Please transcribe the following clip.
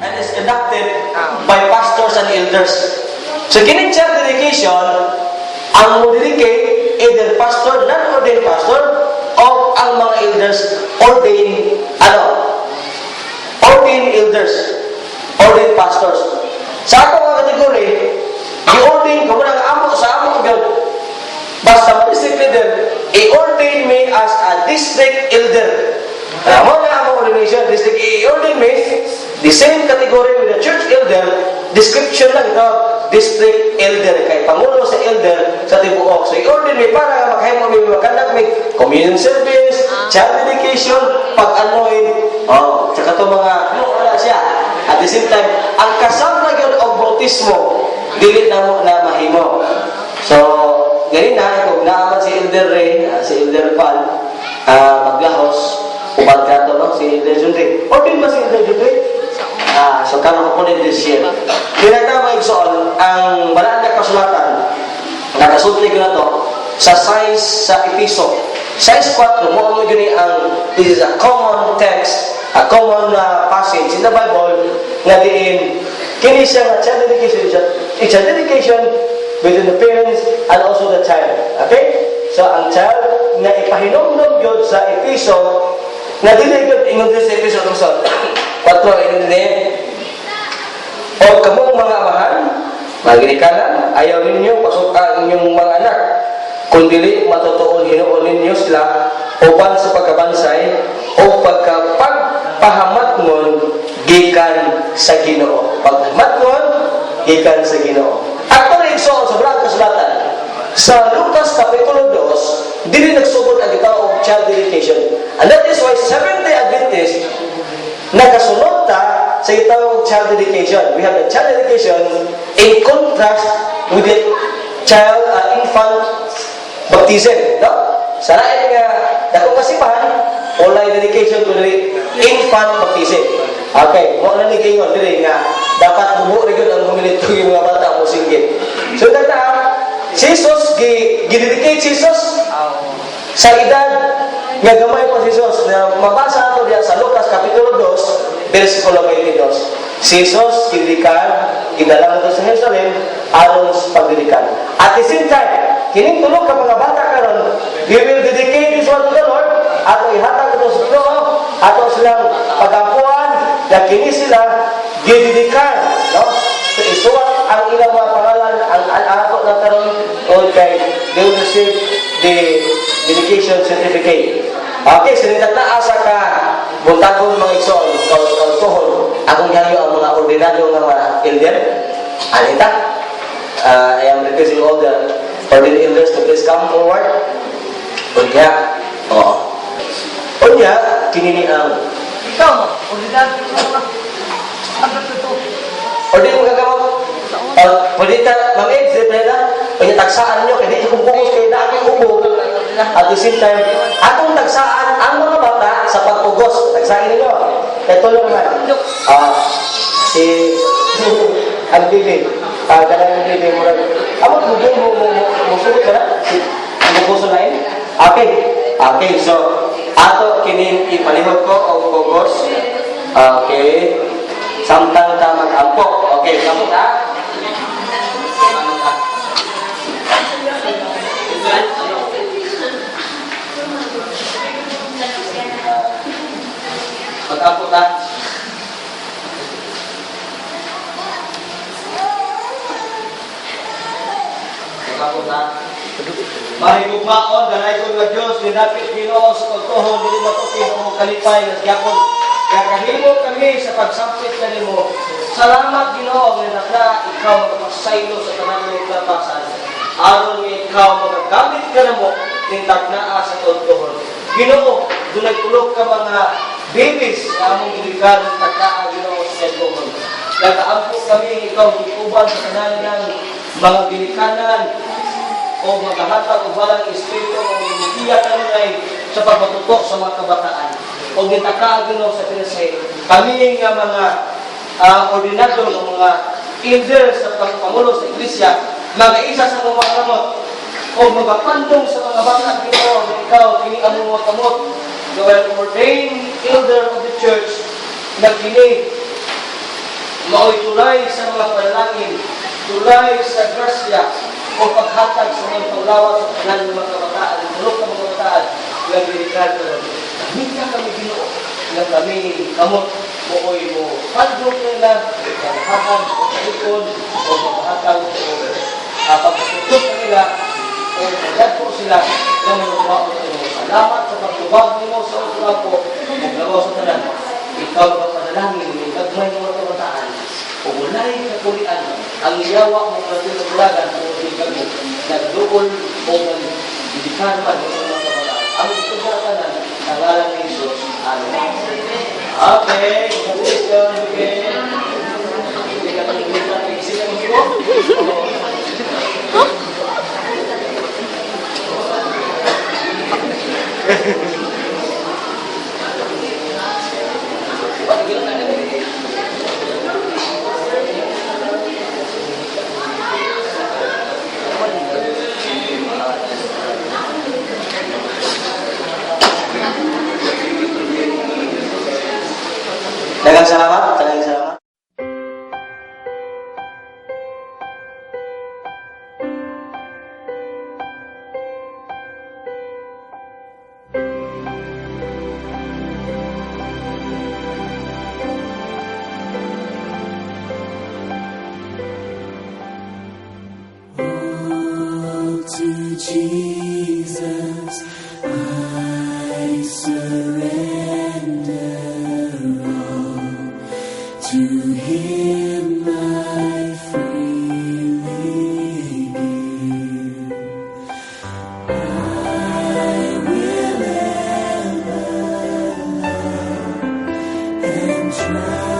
and is conducted by pastors and elders. So kining child dedication, ang mo-dedicate either pastor, non-ordained pastor, o ang mga elders, ordained elders, ordained pastors. Sa ato mga kategory, i-ordain ko muna ang amo sa amo God. Basta district leader, i-ordain me as a district elder. Mo na ang ordination, district, i-ordain me, the same category with the church elder, description lang ito, district elder, kay pangulo sa elder sa tibuok. So i-ordain me para makahimo mi makandak mi communion service, child dedication, pag-anoint, tsaka ito mga, wala siya. At the same time, ang kasama yun o bautismo, dili na mo na mahimo. So, ganun na, kung naaman si Elder Ray, si Elder Pal, maglahos, ubad ka ito, no? Si Elder Jundre. O din ba si Elder Jundre? So, karoon ko po this year. Pinagtama igsoon, ang balaan na kasulatan, nakasutlig na ito, sa size sa episo. Size 4, mo ang gani ang, this is a common text, a common passage in the Bible, nga diin, kini siya nga child dedication between the parents and also the child. Okay? So, ang child nga ipahinomdom yun sa episo, nga dili yun, ingon din sa episo, 4, ingon din, o kamong mga amahan, magirikanan, ayaw ninyo, pasukan inyong mga anak, kung dili matutuon hinuon ninyo sila, uban sa pagkabansay, o pagpahamatngon, gikan sa Ginoo. Pagpahamatngon, gikan sa Ginoo. At para igsoon sa Brad Kasulatan, sa Lucas Kapitulo 2, dili nagsugod ang gitao of child dedication. And that is why Seventh-day Adventist nagasunod ta sa gitao of child dedication. We have the child dedication in contrast with the infant baptism. No? Sa lain nga, dakong kasipahan, online dedication to the infant baptism. Okay, mo na ni kayo dili nga dapat bubuo rin ang humilito yung mga bata mo singgit. So data, Jesus gi-dedicate Jesus sa edad nga gamay pa si Jesus na mabasa ato diya sa Lucas Kapitulo 2 versikulo 22. Jesus gidikan gidalang ito sa Jerusalem aron sa pagdidikan. At the same time, kining tulog ka mga bata karon, we will dedicate this one to the Lord ato ihatag ito sa Ginoo ato silang pag-ampuan na kini sila gididikan, no? So isuwat ang ilang mga pangalan ang ato na karon o kay they will receive the dedication certificate. Okay, sinigdat na asa ka buntagon mga igsoon kautuhon akong gihayo ang mga ordinaryo nga mga elder. Anita, I am requesting all the ordained elders to please come forward. Unya, unya, kinini ang Ikaw, ordinaryo mo. Ano ito? ordained mo gagawa mo. Pwede ta, mag-ed, pwede tagsaan nyo, kaya di kung bukos kayo na aking ubo. At the same time, atong tagsaan ang mga bata sa pag-ugos. Tagsaan ninyo. Ito lang man. Si ang bibi. Ganang ang bibi mo rin. Amot mo din mo sulit ka na? Ang bukuso na yun? Okay, so ato kinin ipalihog ko o ugos. Okay. Samtang ta mag-ampok. Okay, samot ha? Mag-ampok na. Mag-ampok na. Mahigugmaon, ganay ko nga Diyos, dinapit Ginoo sa pagtuhon, dili matukin ang kalipay at gyapon. Kaya kahimo kami sa pagsampit kanimo. Salamat Ginoo nga nakla ikaw magpasaylo sa tanan ng katasan. Aron nga ikaw magagamit ka namo ning tagnaa sa pagtuhon. Ginoo, dunay tulog ka mga babies nga among gibigan tagnaa Ginoo sa pagtuhon. Nagaampo kami ikaw giuban sa tanan ng mga ginikanan o maghahatag o walang espiritu o hindi kanunay sa pagpatutok sa mga kabataan. O gitaka Ginoo sa pinasay kami nga mga ordinaryo ng mga elders sa pagpangulo sa iglesia mag-isa sa mga kamot o magapandong sa mga bata Ginoo na ikaw kini ang mga kamot na ordained elder of the church na kini mao'y tulay sa mga panalangin, tulay sa grasya, o paghatag sa mga paglawat sa kanan ng mga kabataan, tulog ng mga kabataan, nga ginikado na minta kami Ginoo, nga kami kamot mo'y mo padlok nila, paghatag o kalikod, o paghatag o pagkatutok nila, o pagkatutok sila, na manukuha ko sa salamat sa pagtubag mo sa utulak ko, maglabaw sa tanan, ikaw ang panalangin, yung gagmay ng mga kabataan, o walay kakulian, ang iyawa mo kasi sa bulagan, o hindi kami, nagdoon o nagdidikan man ng mga kabataan. Ang gusto sa tanan, ang alam ni Jesus, Amen. Okay, congratulations, okay. Hindi ka pag-ibig na pag-isip ng ibo? Dagang salamat, dagang salamat. To Jesus I surrender all. To Him I freely give. I will ever love and try